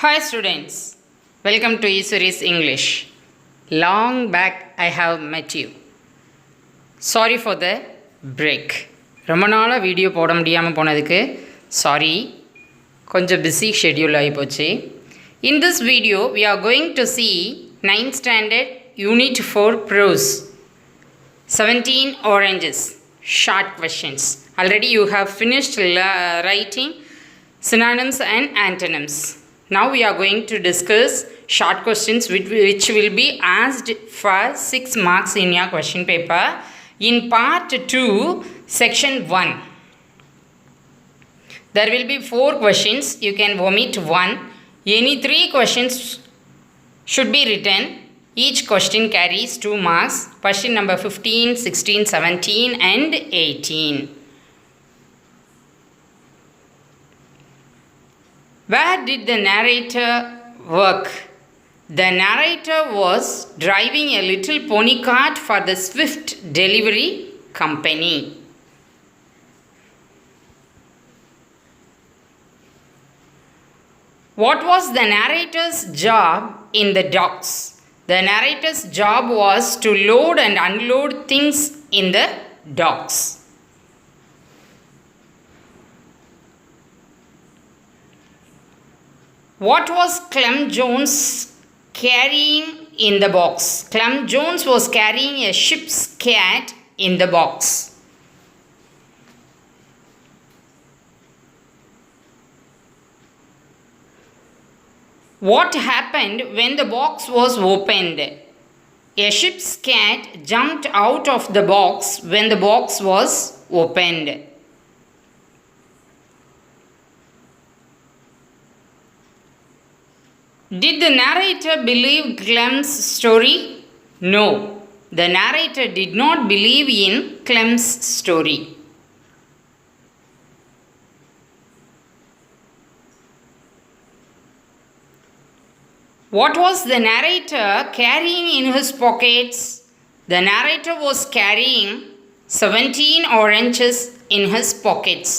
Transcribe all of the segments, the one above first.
Hi students, welcome to Isuri's English. Long back I have met you. Sorry for the break. ரொம்ப நாளாக video போட முடியாமல் போனதுக்கு sorry, கொஞ்சம் பிஸி ஷெட்யூல் ஆகிப்போச்சு. In this video, we are going to see 9th standard Unit 4 Prose. 17 oranges, short questions. Already you have finished writing synonyms and antonyms. Now we are going to discuss short questions which will be asked for 6 marks in your question paper in part 2 section 1. There will be 4 questions. You can omit one. Any 3 questions should be written. Each question carries 2 marks. Question number 15, 16, 17 and 18. Where did the narrator work? The narrator was driving a little pony cart for the Swift Delivery Company. What was the narrator's job in the docks? The narrator's job was to load and unload things in the docks. What was Clem Jones carrying in the box? Clem Jones was carrying a ship's cat in the box. What happened when the box was opened? A ship's cat jumped out of the box when the box was opened. Did the narrator believe Clem's story? No, the narrator did not believe in Clem's story. What was the narrator carrying in his pockets? The narrator was carrying 17 oranges in his pockets.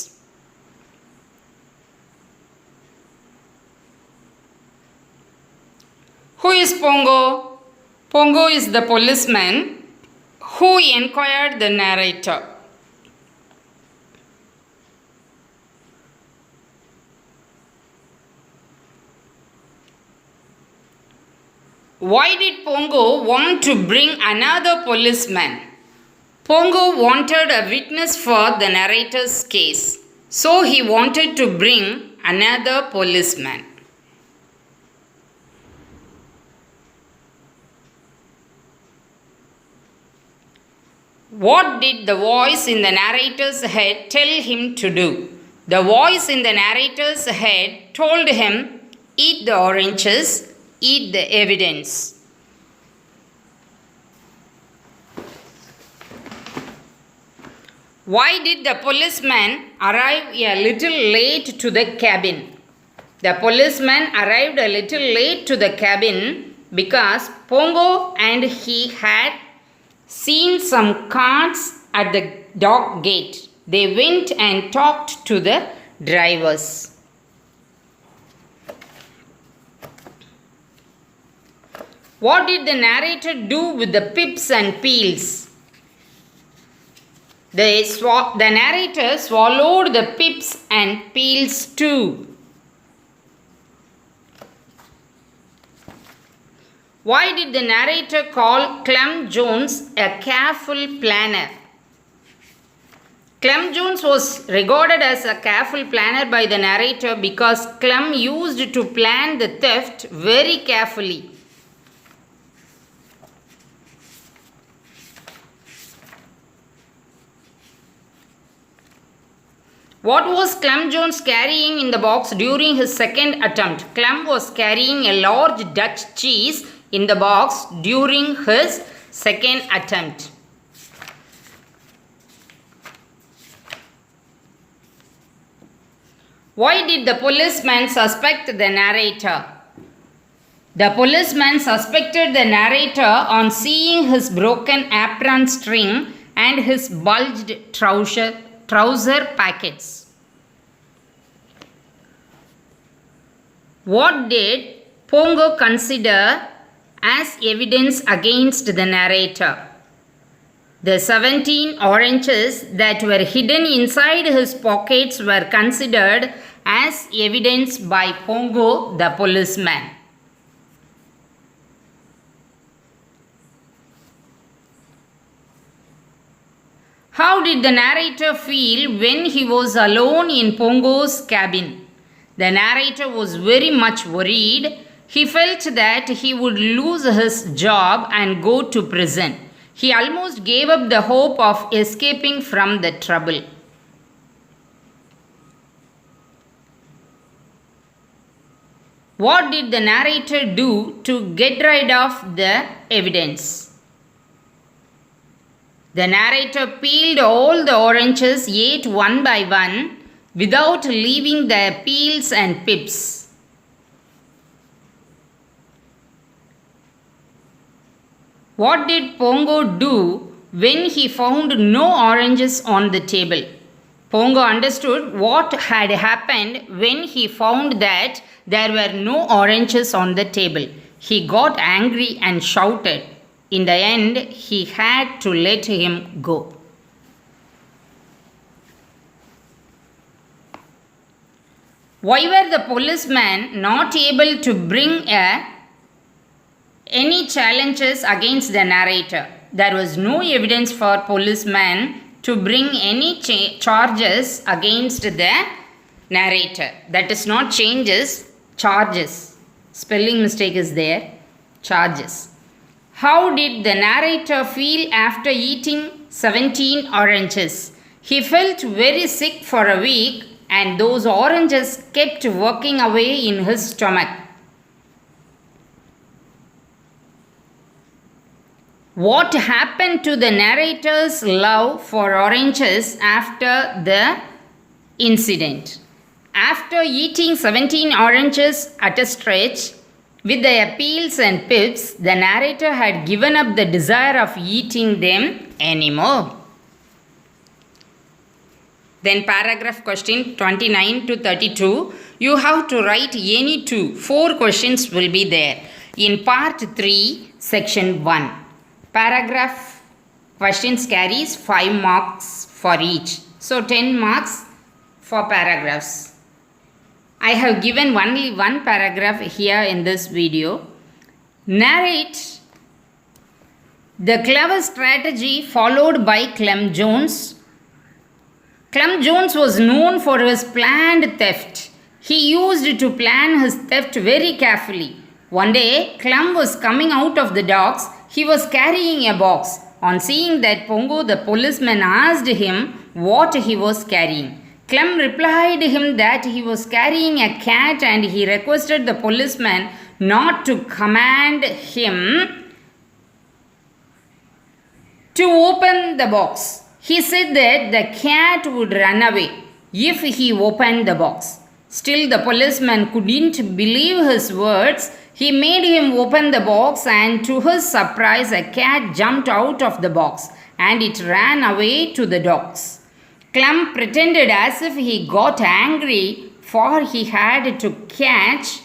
Who is Pongo? Pongo is the policeman who inquired the narrator. Why did Pongo want to bring another policeman? Pongo wanted a witness for the narrator's case, so he wanted to bring another policeman. What did the voice in the narrator's head tell him to do? The voice in the narrator's head told him, eat the oranges, eat the evidence. Why did the policeman arrive a little late to the cabin? The policeman arrived a little late to the cabin because Pongo and he had seen some carts at the dock gate. They went and talked to the drivers. What did the narrator do with the pips and peels? The narrator swallowed the pips and peels too. Why did the narrator call Clem Jones a careful planner? Clem Jones was regarded as a careful planner by the narrator because Clem used to plan the theft very carefully. What was Clem Jones carrying in the box during his second attempt? Clem was carrying a large Dutch cheese in the box during his second attempt. Why did the policeman suspect the narrator? The policeman suspected the narrator on seeing his broken apron string and his bulged trouser pockets. What did Pongo consider as evidence against the narrator? The 17 oranges that were hidden inside his pockets were considered as evidence by Pongo the policeman. How did the narrator feel when he was alone in Pongo's cabin? The narrator was very much worried. He felt that he would lose his job and go to prison. He almost gave up the hope of escaping from the trouble. What did the narrator do to get rid of the evidence? The narrator peeled all the oranges, ate one by one, without leaving the peels and pips. What did Pongo do when he found no oranges on the table? Pongo understood what had happened when he found that there were no oranges on the table. He got angry and shouted. In the end, he had to let him go. Why were the policemen not able to bring any challenges against the narrator? There was no evidence for policemen to bring any charges against the narrator. That is not changes, charges. Spelling mistake is there. Charges. How did the narrator feel after eating 17 oranges? He felt very sick for a week, and those oranges kept working away in his stomach. What happened to the narrator's love for oranges after the incident? After eating 17 oranges at a stretch, with their peels and pips, the narrator had given up the desire of eating them anymore. Then paragraph question 29 to 32, you have to write any two. 4 questions will be there. In part 3, section 1. Paragraph questions carries 5 marks for each. So 10 marks for paragraphs. I have given only one paragraph here in this video. Narrate the clever strategy followed by Clem Jones. Clem Jones was known for his planned theft. He used to plan his theft very carefully. One day, Clem was coming out of the docks. He was carrying a box. On seeing that, Pongo the policeman asked him what he was carrying. Clem replied him that he was carrying a cat, and he requested the policeman not to command him to open the box. He said that the cat would run away if he opened the box. Still, the policeman couldn't believe his words. He made him open the box, and to his surprise, a cat jumped out of the box and it ran away to the docks. Clem pretended as if he got angry, for he had to catch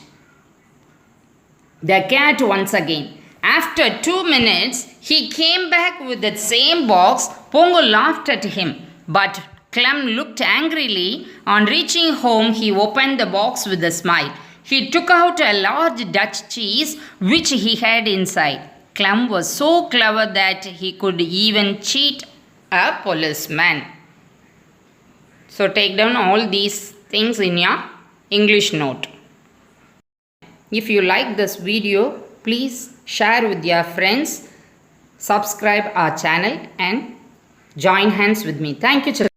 the cat once again. After 2 minutes, he came back with the same box. Pongo laughed at him, but Clem looked angrily. On reaching home, he opened the box with a smile. He took out a large Dutch cheese which he had inside. Clem was so clever that he could even cheat a policeman. So take down all these things in your English note. If you like this video, please share with your friends, subscribe our channel and join hands with me. Thank you, children.